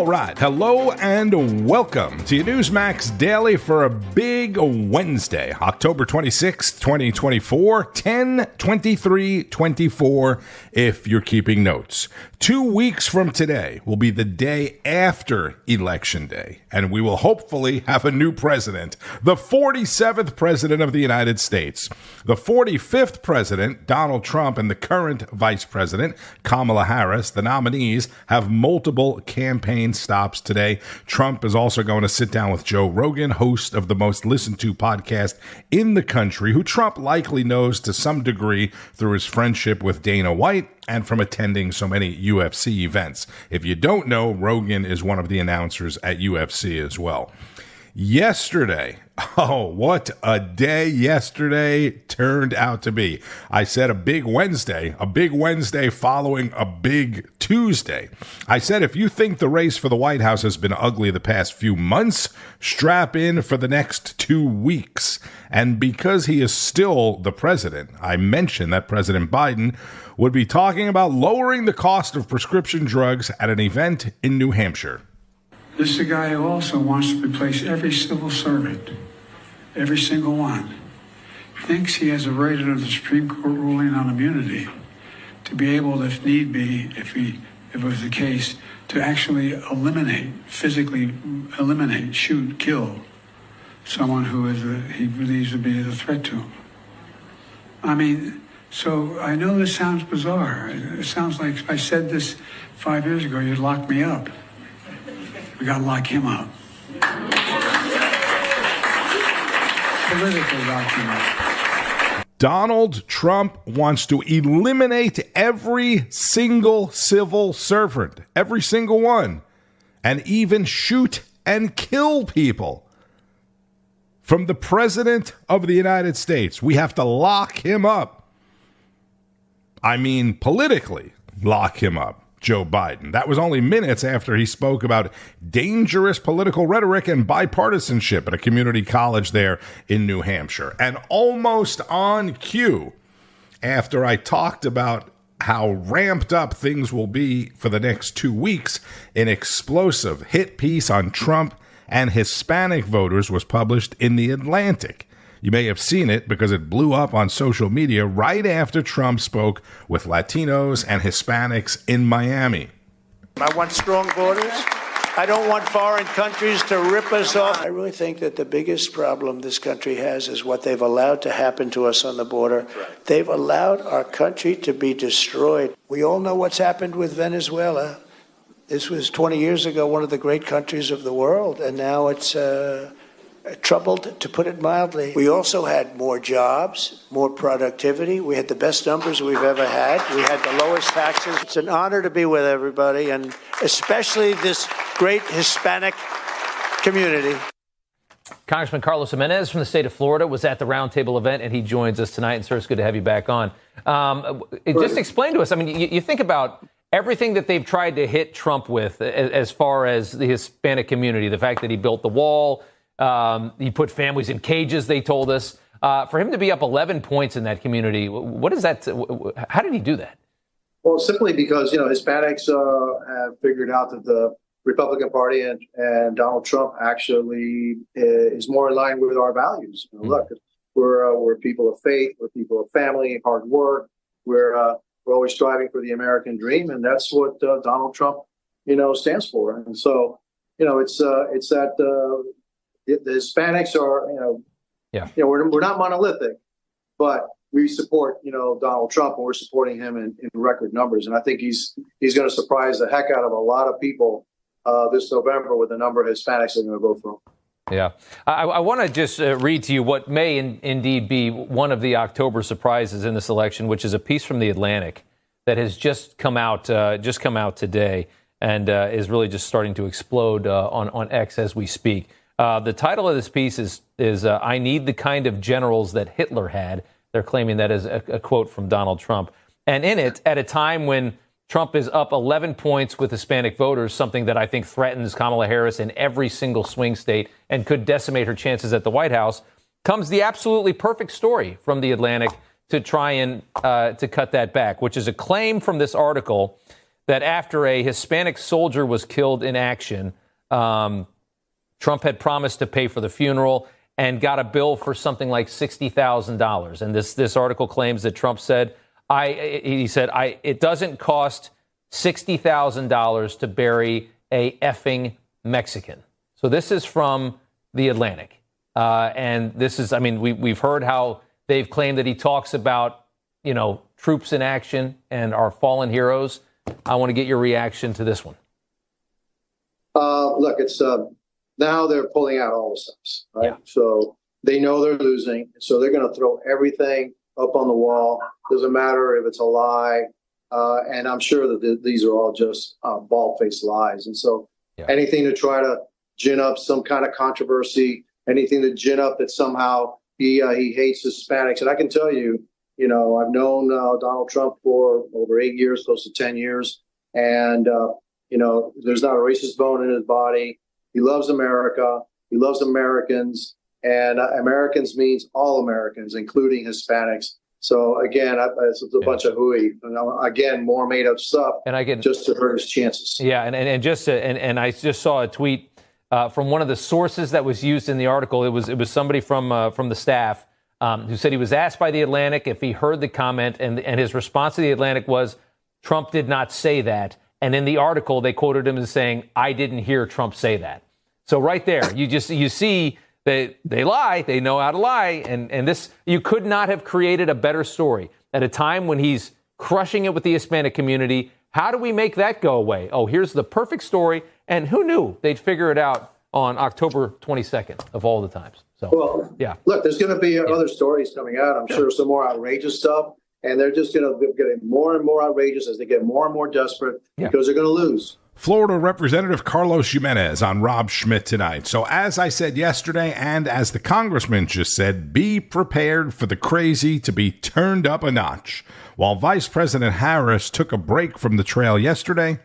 right. Hello and welcome to your Newsmax Daily for a big Wednesday, October 26th, 2024, 10/23/24, if you're keeping notes. 2 weeks from today will be the day after Election Day, and we will hopefully have a new president, the 47th president of the United States. The 45th president, Donald Trump, and the current vice president, Kamala Harris, the nominees, have multiple campaign stops today. Trump is also going to sit down with Joe Rogan, host of the most listened to podcast in the country, who Trump likely knows to some degree through his friendship with Dana White and from attending so many UFC events. If you don't know, Rogan is one of the announcers at UFC as well. Yesterday, oh, what a day yesterday turned out to be. I said a big Wednesday following a big Tuesday. I said if you think the race for the White House has been ugly the past few months, strap in for the next 2 weeks. And because he is still the president, I mentioned that President Biden would be talking about lowering the cost of prescription drugs at an event in New Hampshire. This is a guy who also wants to replace every civil servant, every single one. Thinks he has a right under the Supreme Court ruling on immunity to be able, if need be, if it was the case, to actually physically eliminate, shoot, kill someone who he believes to be a threat to him. I mean, so I know this sounds bizarre. It sounds like if I said this 5 years ago, you'd lock me up. We got to lock him up. Politically lock him up. Donald Trump wants to eliminate every single civil servant, every single one, and even shoot and kill people. From the President of the United States, we have to lock him up. I mean, politically lock him up. Joe Biden. That was only minutes after he spoke about dangerous political rhetoric and bipartisanship at a community college there in New Hampshire. And almost on cue, after I talked about how ramped up things will be for the next 2 weeks, an explosive hit piece on Trump and Hispanic voters was published in The Atlantic. You may have seen it because it blew up on social media right after Trump spoke with Latinos and Hispanics in Miami. I want strong borders. I don't want foreign countries to rip us off. I really think that the biggest problem this country has is what they've allowed to happen to us on the border. Right. They've allowed our country to be destroyed. We all know what's happened with Venezuela. This was 20 years ago one of the great countries of the world, and now it's troubled, to put it mildly. We also had more jobs, more productivity. We had the best numbers we've ever had. We had the lowest taxes. It's an honor to be with everybody, and especially this great Hispanic community. Congressman Carlos Gimenez from the state of Florida was at the roundtable event, and he joins us tonight. And, sir, it's good to have you back on. Just explain to us, I mean, you think about everything that they've tried to hit Trump with as far as the Hispanic community, the fact that he built the wall, he put families in cages, they told us. For him to be up 11 points in that community, what is that? How did he do that? Well, simply because, Hispanics have figured out that the Republican Party and Donald Trump actually is more in line with our values. Look, we're people of faith, we're people of family, hard work. We're always striving for the American dream, and that's what Donald Trump, stands for. And so, it's that. The Hispanics are, we're not monolithic, but we support, Donald Trump, and we're supporting him in record numbers. And I think he's going to surprise the heck out of a lot of people this November with the number of Hispanics that are going to vote for him. Yeah. I want to just read to you what may indeed be one of the October surprises in this election, which is a piece from The Atlantic that has just come out today and is really just starting to explode on X as we speak. The title of this piece is I Need the Kind of Generals That Hitler Had. They're claiming that is a quote from Donald Trump. And in it, at a time when Trump is up 11 points with Hispanic voters, something that I think threatens Kamala Harris in every single swing state and could decimate her chances at the White House, comes the absolutely perfect story from The Atlantic to try and to cut that back, which is a claim from this article that after a Hispanic soldier was killed in action, Trump had promised to pay for the funeral and got a bill for something like $60,000. And this article claims that Trump said, it doesn't cost $60,000 to bury a effing Mexican. So this is from The Atlantic. And this is, I mean, we've heard how they've claimed that he talks about, troops in action and our fallen heroes. I want to get your reaction to this one. Look, it's now they're pulling out all the stops, right? Yeah. So they know they're losing. So they're going to throw everything up on the wall. Doesn't matter if it's a lie. And I'm sure that these are all just bald-faced lies. And so anything to try to gin up some kind of controversy, anything to gin up that somehow he hates Hispanics. And I can tell you, I've known Donald Trump for over 8 years, close to 10 years. And, there's not a racist bone in his body. He loves America. He loves Americans. And Americans means all Americans, including Hispanics. So, again, it's a bunch of hooey. Again, more made up stuff just to hurt his chances. Yeah, and I just saw a tweet from one of the sources that was used in the article. It was somebody from the staff who said he was asked by The Atlantic if he heard the comment, and his response to The Atlantic was, Trump did not say that. And in the article, they quoted him as saying, I didn't hear Trump say that. So right there, you see they lie. They know how to lie. And this, you could not have created a better story at a time when he's crushing it with the Hispanic community. How do we make that go away? Oh, here's the perfect story. And who knew they'd figure it out on October 22nd of all the times. So, look, there's going to be other stories coming out. I'm sure some more outrageous stuff. And they're just going to get more and more outrageous as they get more and more desperate because they're going to lose. Florida Representative Carlos Gimenez on Rob Schmitt Tonight. So as I said yesterday, and as the congressman just said, be prepared for the crazy to be turned up a notch. While Vice President Harris took a break from the trail yesterday.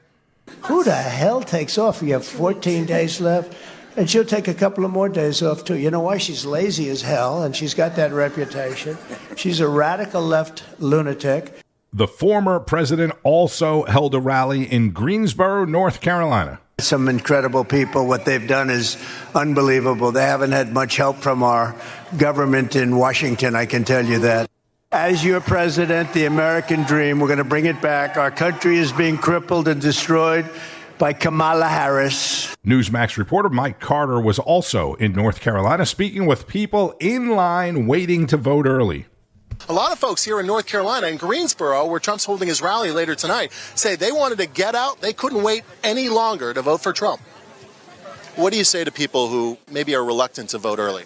Who the hell takes off? You have 14 days left. And she'll take a couple of more days off, too. You know why? She's lazy as hell, and she's got that reputation. She's a radical left lunatic. The former president also held a rally in Greensboro, North Carolina. Some incredible people. What they've done is unbelievable. They haven't had much help from our government in Washington, I can tell you that. As your president, the American dream, we're going to bring it back. Our country is being crippled and destroyed by Kamala Harris. Newsmax reporter Mike Carter was also in North Carolina speaking with people in line waiting to vote early. A lot of folks here in North Carolina, in Greensboro, where Trump's holding his rally later tonight, say they wanted to get out. They couldn't wait any longer to vote for Trump. What do you say to people who maybe are reluctant to vote early?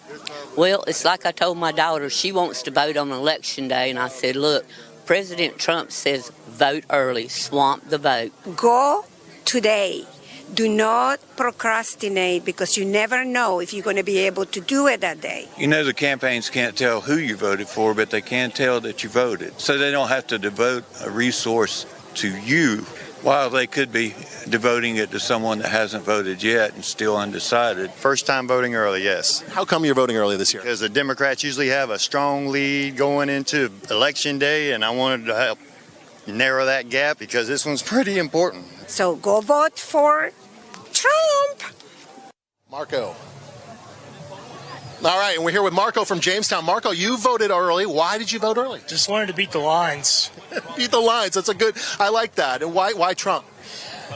Well, it's like I told my daughter, she wants to vote on Election Day, and I said, look, President Trump says vote early, swamp the vote. Go today. Do not procrastinate because you never know if you're going to be able to do it that day. The campaigns can't tell who you voted for, but they can tell that you voted. So they don't have to devote a resource to you while they could be devoting it to someone that hasn't voted yet and still undecided. First time voting early, yes. How come you're voting early this year? Because the Democrats usually have a strong lead going into Election Day, and I wanted to help narrow that gap because this one's pretty important. So go vote for Trump. Marco. All right, and we're here with Marco from Jamestown. Marco, you voted early. Why did you vote early? Just wanted to beat the lines. Beat the lines. That's I like that. And why Trump?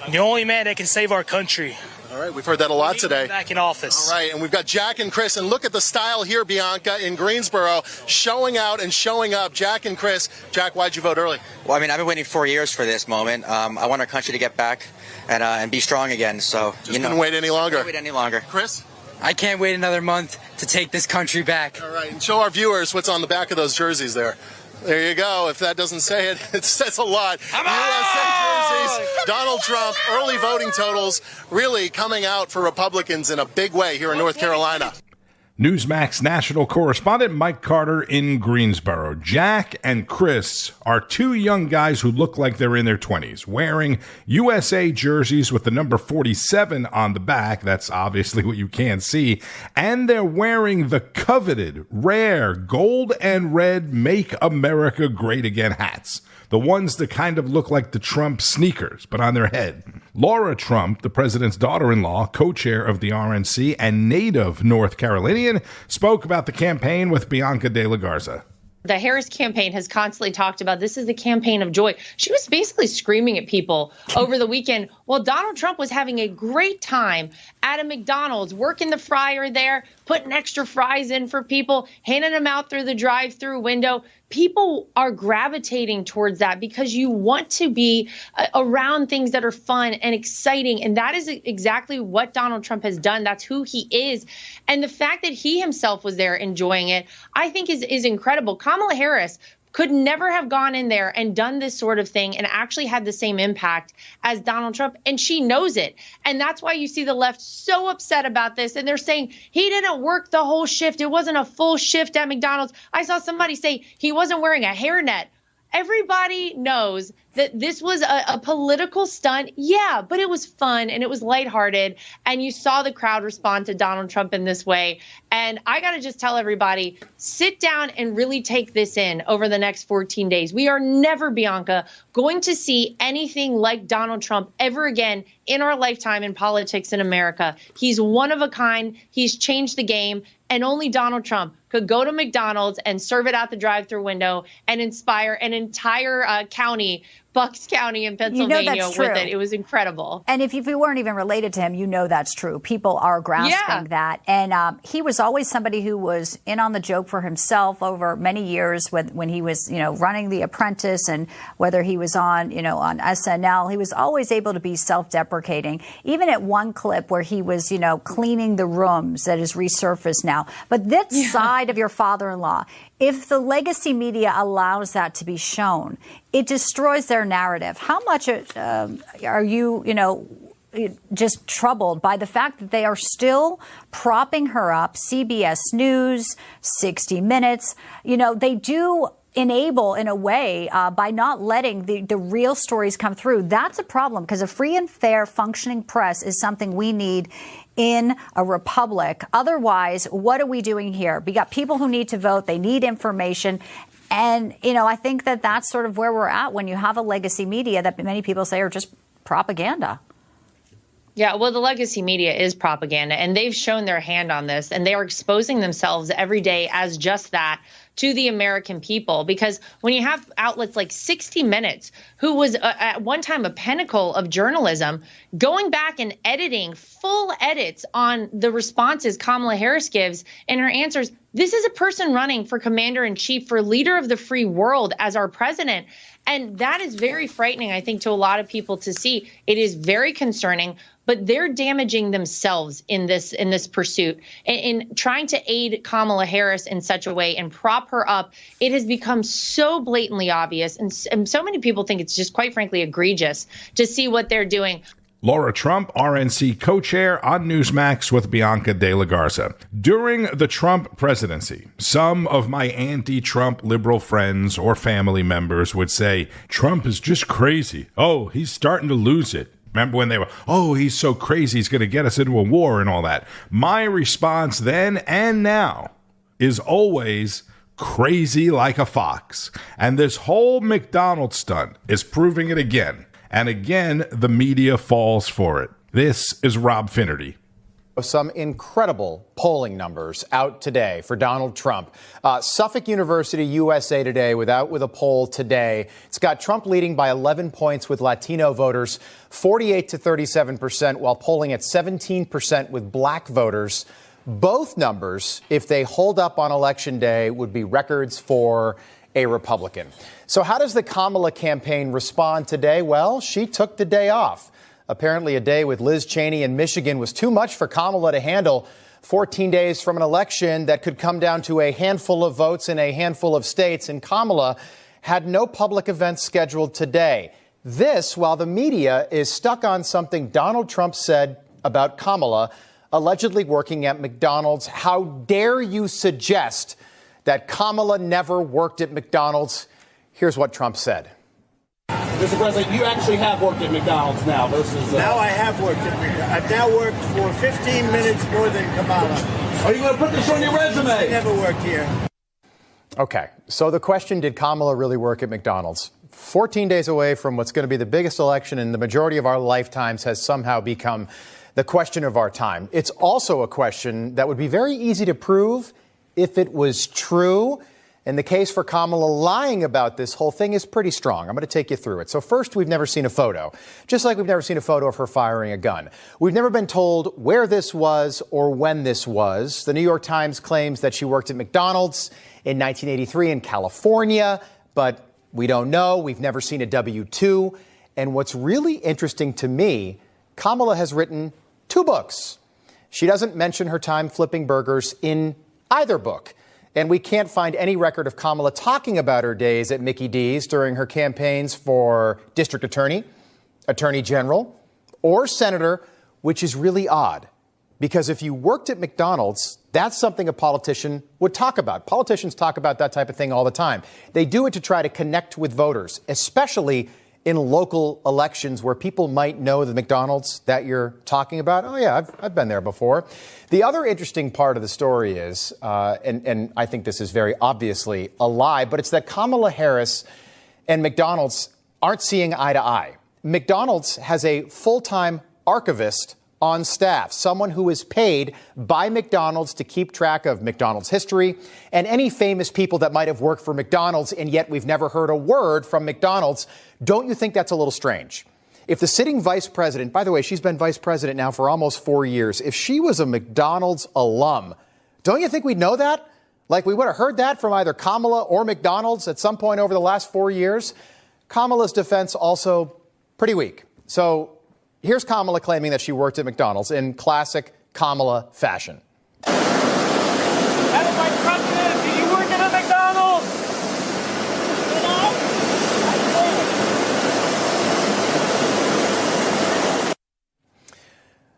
The only man that can save our country. All right, we've heard that a lot today. Back in office. All right, and we've got Jack and Chris, and look at the style here, Bianca, in Greensboro, showing out and showing up. Jack and Chris. Jack, why'd you vote early? Well, I've been waiting 4 years for this moment. I want our country to get back and be strong again. So just couldn't wait any longer. Can't wait any longer. Chris? I can't wait another month to take this country back. All right, and show our viewers what's on the back of those jerseys there. There you go. If that doesn't say it, it says a lot. USA jerseys, Donald Trump, early voting totals really coming out for Republicans in a big way here in North Carolina. Newsmax national correspondent Mike Carter in Greensboro. Jack and Chris are two young guys who look like they're in their 20s, wearing USA jerseys with the number 47 on the back. That's obviously what you can't see. And they're wearing the coveted, rare, gold and red Make America Great Again hats. The ones that kind of look like the Trump sneakers, but on their head. Lara Trump, the president's daughter-in-law, co-chair of the RNC and native North Carolinian, spoke about the campaign with Bianca de la Garza. The Harris campaign has constantly talked about this is the campaign of joy. She was basically screaming at people over the weekend while Donald Trump was having a great time at a McDonald's, working the fryer there, putting extra fries in for people, handing them out through the drive-through window. People are gravitating towards that because you want to be around things that are fun and exciting. And that is exactly what Donald Trump has done. That's who he is. And the fact that he himself was there enjoying it, I think is incredible. Kamala Harris could never have gone in there and done this sort of thing and actually had the same impact as Donald Trump. And she knows it. And that's why you see the left so upset about this. And they're saying he didn't work the whole shift. It wasn't a full shift at McDonald's. I saw somebody say he wasn't wearing a hairnet. Everybody knows that this was a political stunt. Yeah, but it was fun and it was lighthearted. And you saw the crowd respond to Donald Trump in this way. And I got to just tell everybody, sit down and really take this in over the next 14 days. We are never, Bianca, going to see anything like Donald Trump ever again in our lifetime in politics in America. He's one of a kind. He's changed the game. And only Donald Trump could go to McDonald's and serve it out the drive-through window and inspire an entire county, Bucks County in Pennsylvania, with it. It was incredible. And if you weren't even related to him, you know that's true. People are grasping that. And he was always somebody who was in on the joke for himself over many years when he was, running The Apprentice, and whether he was on, on SNL. He was always able to be self-deprecating, even at one clip where he was, cleaning the rooms that is resurfaced now. But this side of your father-in-law, if the legacy media allows that to be shown, it destroys their narrative. How much are you, just troubled by the fact that they are still propping her up? CBS News, 60 Minutes, they do enable in a way by not letting the real stories come through. That's a problem, because a free and fair functioning press is something we need in a republic. Otherwise, what are we doing here? We got people who need to vote. They need information. And, I think that that's sort of where we're at when you have a legacy media that many people say are just propaganda. Yeah, well, the legacy media is propaganda, and they've shown their hand on this, and they are exposing themselves every day as just that to the American people. Because when you have outlets like 60 Minutes, who was at one time a pinnacle of journalism, going back and editing full edits on the responses Kamala Harris gives and her answers, this is a person running for commander-in-chief, for leader of the free world as our president. And that is very frightening, I think, to a lot of people to see. It is very concerning, but they're damaging themselves in this pursuit. In trying to aid Kamala Harris in such a way and prop her up, it has become so blatantly obvious. And so many people think it's just, quite frankly, egregious to see what they're doing. Lara Trump, RNC co-chair on Newsmax with Bianca de la Garza. During the Trump presidency, some of my anti-Trump liberal friends or family members would say, Trump is just crazy. Oh, he's starting to lose it. Remember when they were, oh, he's so crazy, he's going to get us into a war and all that. My response then and now is always crazy like a fox. And this whole McDonald's stunt is proving it again. And again, the media falls for it. This is Rob Finnerty. Some incredible polling numbers out today for Donald Trump. Suffolk University, USA Today, with a poll today. It's got Trump leading by 11 points with Latino voters, 48 to 37%, while polling at 17% with black voters. Both numbers, if they hold up on Election Day, would be records for a Republican. So how does the Kamala campaign respond today? Well, she took the day off. Apparently, a day with Liz Cheney in Michigan was too much for Kamala to handle. 14 days from an election that could come down to a handful of votes in a handful of states, and Kamala had no public events scheduled today. This, while the media is stuck on something Donald Trump said about Kamala allegedly working at McDonald's. How dare you suggest that Kamala never worked at McDonald's? Here's what Trump said. Mr. President, you actually have worked at McDonald's now versus... Now I have worked at McDonald's. I've now worked for 15 minutes more than Kamala. Are you going to put this on your resume? I never worked here. Okay, so the question, did Kamala really work at McDonald's? 14 days away from what's going to be the biggest election in the majority of our lifetimes has somehow become the question of our time. It's also a question that would be very easy to prove if it was true. And the case for Kamala lying about this whole thing is pretty strong. I'm going to take you through it. So first, we've never seen a photo, just like we've never seen a photo of her firing a gun. We've never been told where this was or when this was. The New York Times claims that she worked at McDonald's in 1983 in California, but we don't know. We've never seen a W-2. And what's really interesting to me, Kamala has written 2 books. She doesn't mention her time flipping burgers in either book. And we can't find any record of Kamala talking about her days at Mickey D's during her campaigns for district attorney, attorney general, or senator, which is really odd. Because if you worked at McDonald's, that's something a politician would talk about. Politicians talk about that type of thing all the time. They do it to try to connect with voters, especially in local elections where people might know the McDonald's that you're talking about. Oh, yeah, I've been there before. The other interesting part of the story is, and I think this is very obviously a lie, but it's that Kamala Harris and McDonald's aren't seeing eye to eye. McDonald's has a full-time archivist on staff, someone who is paid by McDonald's to keep track of McDonald's history and any famous people that might have worked for McDonald's, and yet we've never heard a word from McDonald's. Don't you think that's a little strange? If the sitting vice president, by the way, she's been vice president now for almost 4 years, if she was a McDonald's alum, don't you think we'd know that? Like we would have heard that from either Kamala or McDonald's at some point over the last 4 years? Kamala's defense also pretty weak. So here's Kamala claiming that she worked at McDonald's in classic Kamala fashion. Madam Vice President, do you work at a McDonald's?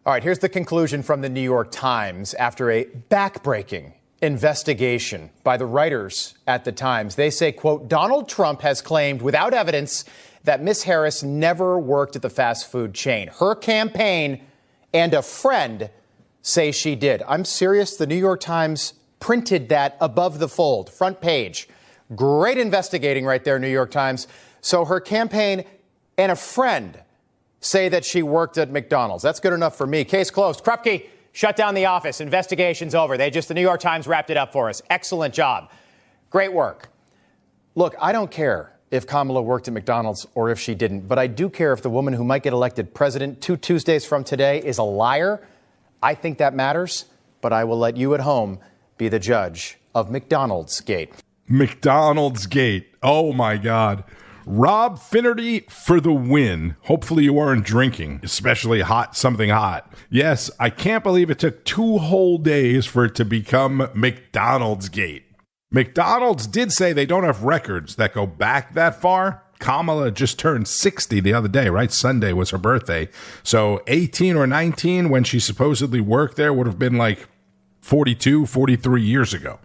All right, here's the conclusion from the New York Times after a backbreaking investigation by the writers at the Times. They say, quote, Donald Trump has claimed without evidence that Ms. Harris never worked at the fast food chain. Her campaign and a friend say she did. I'm serious. The New York Times printed that above the fold, front page. Great investigating right there, New York Times. So her campaign and a friend say that she worked at McDonald's. That's good enough for me. Case closed. Krupke, shut down the office. Investigation's over. The New York Times wrapped it up for us. Excellent job. Great work. Look, I don't care if Kamala worked at McDonald's or if she didn't, but I do care if the woman who might get elected president 2 Tuesdays from today is a liar. I think that matters, but I will let you at home be the judge of McDonald's Gate. McDonald's Gate. Oh, my God. Rob Finnerty for the win. Hopefully you weren't drinking, especially something hot. Yes, I can't believe it took 2 whole days for it to become McDonald's Gate. McDonald's did say they don't have records that go back that far. Kamala just turned 60 the other day, right? Sunday was her birthday. So 18 or 19 when she supposedly worked there would have been like 42, 43 years ago.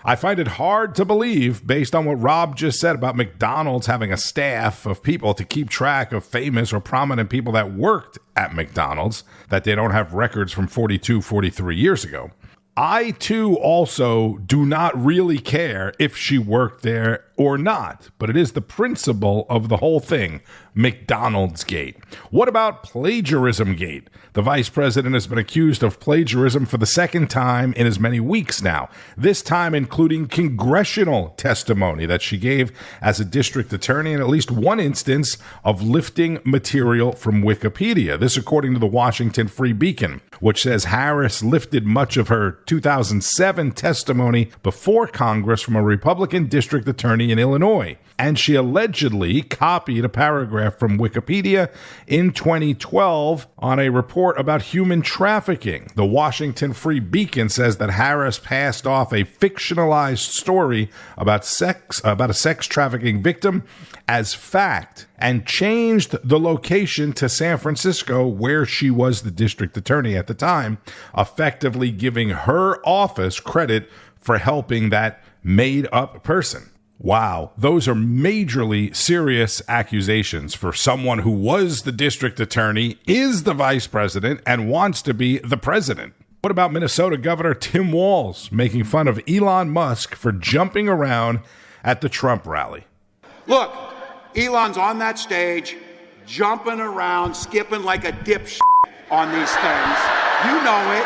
I find it hard to believe, based on what Rob just said about McDonald's having a staff of people to keep track of famous or prominent people that worked at McDonald's, that they don't have records from 42, 43 years ago. I, too, also do not really care if she worked there or not, but it is the principle of the whole thing, McDonald's Gate. What about Plagiarism Gate? The vice president has been accused of plagiarism for the second time in as many weeks now, this time including congressional testimony that she gave as a district attorney in at least one instance of lifting material from Wikipedia. This according to the Washington Free Beacon, which says Harris lifted much of her 2007 testimony before Congress from a Republican district attorney attorney in Illinois. And she allegedly copied a paragraph from Wikipedia in 2012 on a report about human trafficking. The Washington Free Beacon says that Harris passed off a fictionalized story about a sex trafficking victim as fact and changed the location to San Francisco, where she was the district attorney at the time, effectively giving her office credit for helping that made-up person. Wow, those are majorly serious accusations for someone who was the district attorney, is the vice president, and wants to be the president. What about Minnesota Governor Tim Walz making fun of Elon Musk for jumping around at the Trump rally? Look, Elon's on that stage, jumping around, skipping like a dipshit on these things. You know it.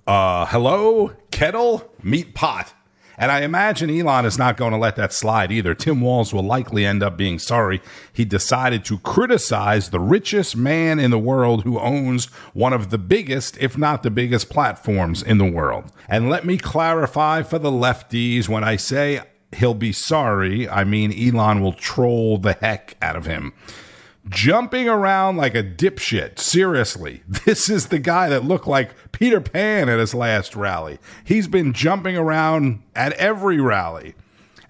Hello, kettle, meet pot. And I imagine Elon is not going to let that slide either. Tim Walz will likely end up being sorry he decided to criticize the richest man in the world who owns one of the biggest, if not the biggest, platforms in the world. And let me clarify for the lefties, when I say he'll be sorry, I mean Elon will troll the heck out of him. Jumping around like a dipshit. Seriously, this is the guy that looked like Peter Pan at his last rally. He's been jumping around at every rally.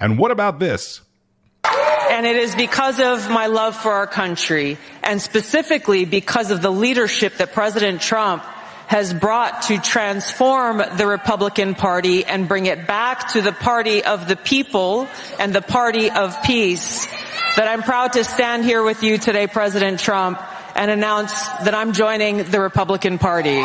And what about this? And it is because of my love for our country, and specifically because of the leadership that President Trump has brought to transform the Republican Party and bring it back to the party of the people and the party of peace, that I'm proud to stand here with you today, President Trump, and announce that I'm joining the Republican Party.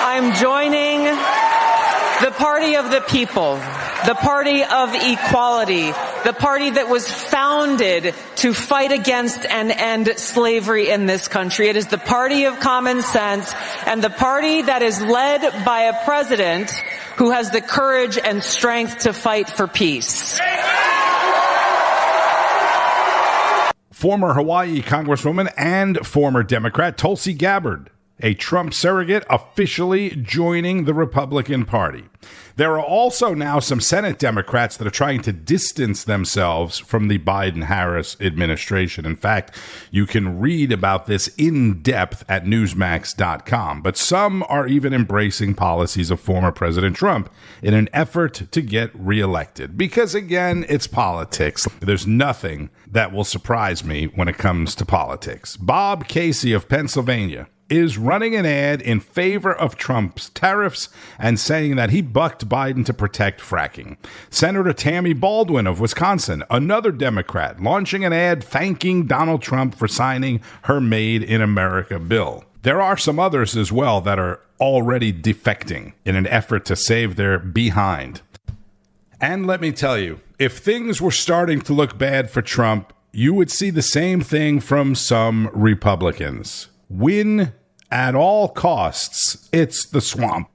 I'm joining the party of the people, the party of equality, the party that was founded to fight against and end slavery in this country. It is the party of common sense, and the party that is led by a president who has the courage and strength to fight for peace. Former Hawaii Congresswoman and former Democrat Tulsi Gabbard, a Trump surrogate, officially joining the Republican Party. There are also now some Senate Democrats that are trying to distance themselves from the Biden-Harris administration. In fact, you can read about this in depth at newsmax.com. But some are even embracing policies of former President Trump in an effort to get reelected. Because, again, it's politics. There's nothing that will surprise me when it comes to politics. Bob Casey of Pennsylvania is running an ad in favor of Trump's tariffs and saying that he bucked Biden to protect fracking. Senator Tammy Baldwin of Wisconsin, another Democrat, launching an ad thanking Donald Trump for signing her Made in America bill. There are some others as well that are already defecting in an effort to save their behind. And let me tell you, if things were starting to look bad for Trump, you would see the same thing from some Republicans. Win at all costs, it's the swamp.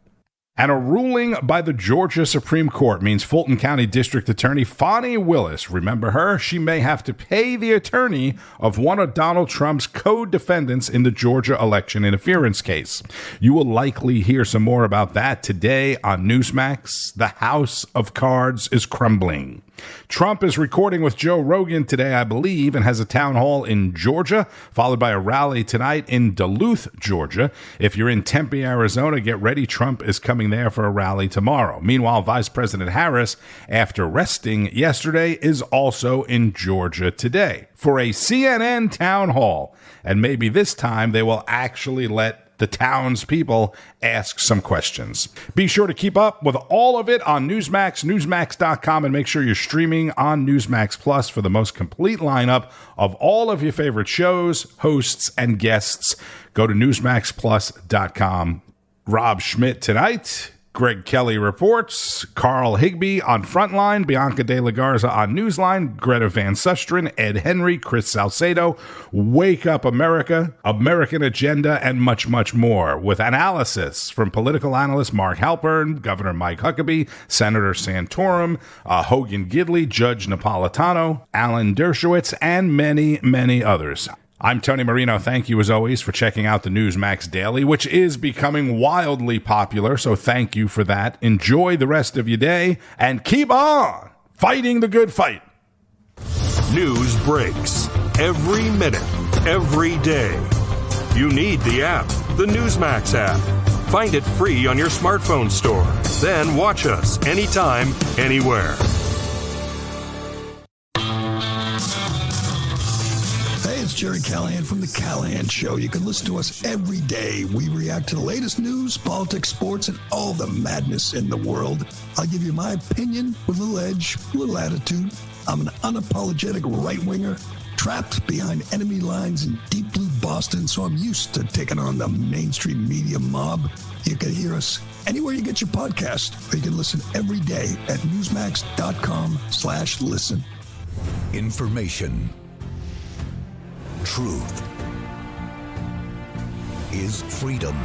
And a ruling by the Georgia Supreme Court means Fulton County District Attorney Fani Willis, remember her? She may have to pay the attorney of one of Donald Trump's co-defendants in the Georgia election interference case. You will likely hear some more about that today on Newsmax. The house of cards is crumbling. Trump is recording with Joe Rogan today, I believe, and has a town hall in Georgia, followed by a rally tonight in Duluth, Georgia. If you're in Tempe, Arizona, get ready. Trump is coming there for a rally tomorrow. Meanwhile, Vice President Harris, after resting yesterday, is also in Georgia today for a CNN town hall. And maybe this time they will actually let the townspeople ask some questions. Be sure to keep up with all of it on Newsmax, newsmax.com, and make sure you're streaming on Newsmax Plus for the most complete lineup of all of your favorite shows, hosts, and guests. Go to newsmaxplus.com. Rob Schmitt Tonight Greg Kelly reports, Carl Higbee on Frontline, Bianca De La Garza on Newsline, Greta Van Susteren, Ed Henry, Chris Salcedo, Wake Up America, American Agenda, and much, much more, with analysis from political analyst Mark Halpern, Governor Mike Huckabee, Senator Santorum, Hogan Gidley, Judge Napolitano, Alan Dershowitz, and many, many others. I'm Tony Marino. Thank you, as always, for checking out the NEWSMAX Daily, which is becoming wildly popular, so thank you for that. Enjoy the rest of your day, and keep on fighting the good fight. News breaks every minute, every day. You need the app, the NEWSMAX app. Find it free on your smartphone store. Then watch us anytime, anywhere. It's Jerry Callahan from The Callahan Show. You can listen to us every day. We react to the latest news, politics, sports, and all the madness in the world. I'll give you my opinion with a little edge, a little attitude. I'm an unapologetic right-winger, trapped behind enemy lines in deep blue Boston, so I'm used to taking on the mainstream media mob. You can hear us anywhere you get your podcast, or you can listen every day at newsmax.com/listen. Information. Truth is freedom.